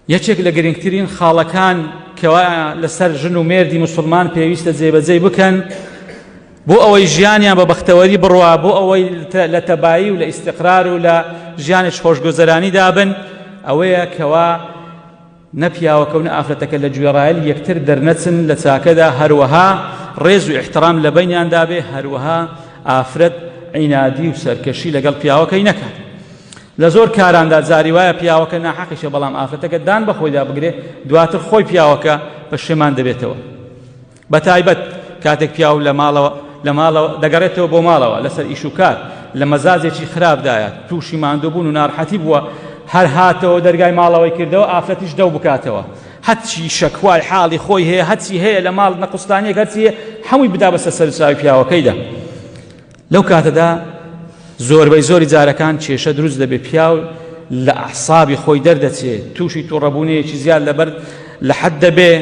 یەکێک لە گرنگترین خاڵەکان کەوا لەسەر ژن و مێردی مسلمان پێویستە جێبەجێ بکەن بۆ ئەوەی ژیانیان بە بەختەوەری بڕوا، بۆ ئەوەی لە تەبایی و لە ئیستیقرار و لە ژیانێک خۆشگوزەرانی دابن، ئەوەیە کەوا نەپیاوەکە و نە ئافرەتەکە لە گوێڕایەلی یەکتر دەرنەچن لە چاکەدا، هەروەها ڕێز و احترام لە بەینیاندا بێ، هەروەها ئافرەت عینادی و سەرکەشی لەگەڵ پیاوەکەی نەکات. لە زۆر کاراندا جاری وایە پیاوەکە ناحەقیشە، بەڵام ئافرەتەکە دان بە خۆیدا بگرێ دواتر خۆی پیاوەکە پەشێمان دەبێتەوە. بەتایبەت کاتێک پیاو لە ماڵەوە دەگەڕێتەوە بۆ ماڵەوە لەسەر ئیش و کار لە مەزاجێکی خراپدایە، تووشی ماندووبوون و ناڕەحەتی بووە، هەر هاتەوە دەرگای ماڵەوەی کردەوە ئافرەتیش دەو بکاتەوە، هەرچی شەکوای حاڵی خۆی هەیە، هەرچی هەیە لە ماڵ نەقوستانیەک هەرچی هەیە هەمووی بدا بەسەر سەرچاوی پیاوەکەیدا. لەو کاتەدا زۆربەی زۆری جارەکان کێشە دروست دەبێت، پیاو لە ئەعسابی خۆی دەردەچێت، تووشی تووڕەبوونەیەکی زیاد لەبەر لە حەد دەبێ،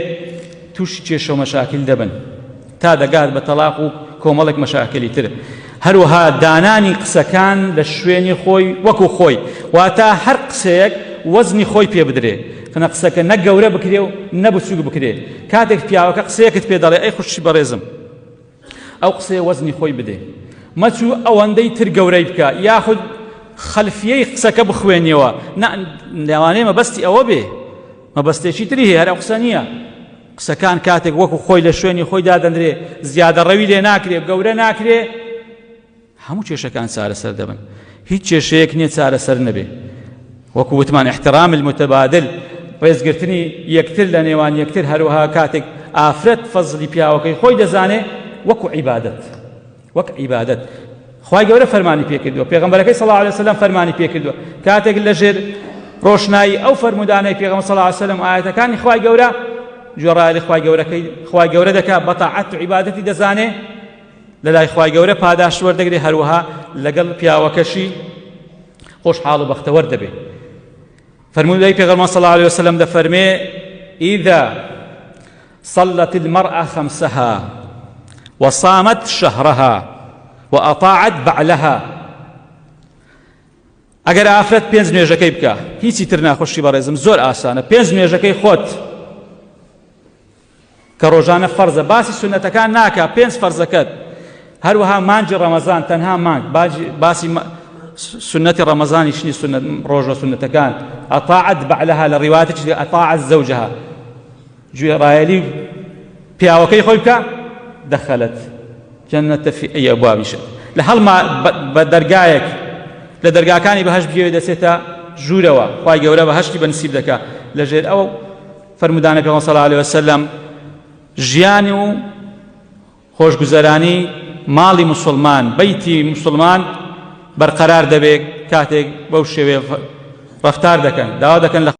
تووشی کێشە و مەشاکل دەبن تا دەگات بە تەلاق و کۆمەڵێک مەشاکلی تر. هەروەها دانانی قسەکان لە شوێنی خۆی وەکو خۆی، واتە هەر قسەیەک وەزنی خۆی پێ بدرێ، خنە قسەکە نە گەورە بکرێ و نە بچووک بکرێ. کاتێک پیاوەکە قسەیەکت پێ دەڵێ ئەی خوشی بەڕێزم، ئەو قسەیە وەزنی خۆی بدێ، مەچوو ئەوەندەی تر گەورەی بکە، یاخود خەلفیەی قسەکە بخوێنیەوە، لەوانەیە مەبەستی ئەوە بێ، مەبەستێکی تری هەیە، هەر ئەو قسە نییە. قسەکان کاتێک وەکو خۆی لە شوێنی خۆی دادەندرێ، زیادە ڕەوی لێ ناکرێ، گەورە ناکرێ، هەموو کێشەکان چارەسەر دەبن. هیچ کێشەیەک نییە چارەسەر نەبێ. وەکو وتمان احترام المتبادل، ڕێزگرتنی یەکتر لە نێوان یەکتر، هەروەها کاتێک ئافرەت فەزلی پیاوەکەی خۆی دەزانێ وەکو عیبادەت، وەک عیبادەت. خوای گەورە فەرمانی پێکردووە، پێغەمبەرەکەی صلی الله علیه وسلم فەرمانی پێکردووە، کاتێک لەژێر ڕۆشنایی ئەو فەرمودانەی پێغەمبەر صلی الله علیه وسلم ئاەتەکانی خوای گەورە گوێڕایەلی خوای گەورە دەکات، بە تاعەت و عیبادەتی دەزانێ، لە لای خوای گەورە پاداش وەردەگرێ، هەروەها لەگەڵ پیاوەکەشی خۆشحاڵ و بەختەوەر دەبێ. فەرمودەی پێغەمبەر صلی الله علیه وسلم دەفەرمێ إذا صلت المرأة خمسها وصامت شهرها وأطاعت بعلها. ئەگەر ئافرەت پێنج نوێژەکەی بکە، هیچی تر ناخۆشی بەڕێزم، زۆر ئاسانە، پێنج نوێژەکەی خۆت کە ڕۆژانە فەرزە، باسی سونەتەکان ناکە، پێنج فەرزەکەت، هەروەها مانجی ڕەمەزان تەنها مانگ، باسی سنەتی ڕەمەزانیش نی، ڕۆژە سونەتەکان، ئەطاعت بعلها لە ڕیواتێکی ئەطاعت زەوجها، گوێڕایەلی پیاوەکەی خۆی بکە، دەخەلت جەنەتە فی ئەی ئەبوابیش. لە هەڵما بە دەرگایەک لە دەرگاکانی بەهەشت بگەوێ دەچێتە ژوورەوە، خوای گەورە بەهەشتی بەنسیب دەکات. لەژێر ئەو فەرمودانە پێغەمبەر صلی الله علیه وسلم ژیانی و خۆشگوزەرانی ماڵی مسلمان، بەیتی مسلمان بەرقەرار دەبێت کاتێک بەو شێوەیە ڕەفتار دەکەن، داوا دەکەن